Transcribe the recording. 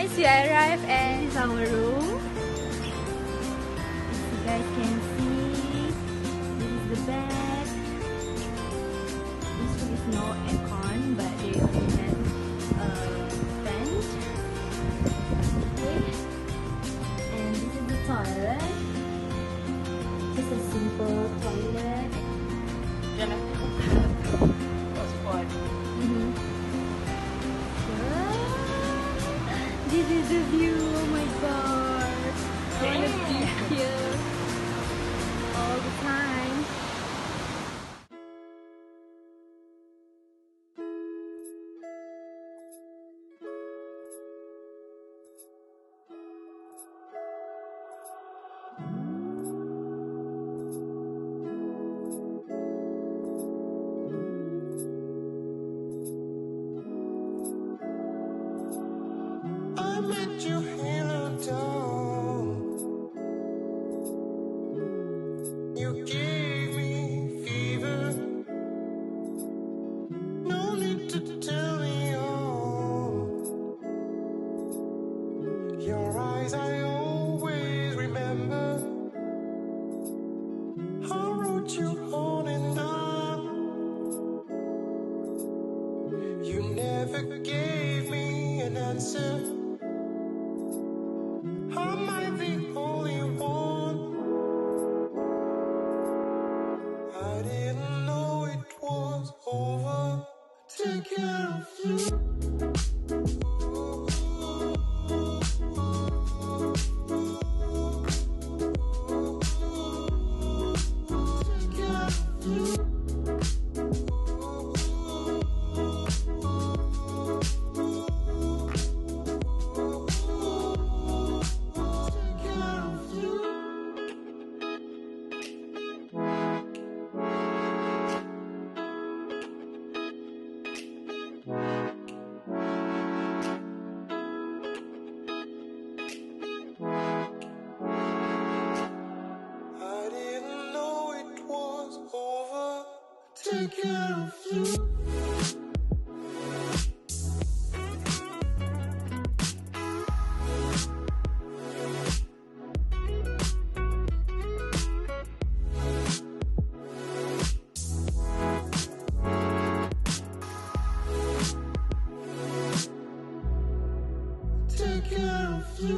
guys, we arrived and this is our room. As you guys can see, this is the bed. This room is no aircon, but they only have vent. Okay. And this is the toilet. Just a simple toilet. This is the view, oh my god. I want to be here all the time. Let you heal down. You gave me fever. No need to tell me all. Your eyes I always remember. I wrote you on and on. You never gave me an answer. Am I the only one? I didn't know it was over. Take care of you. Take care of you. Take care of you. Take care of you.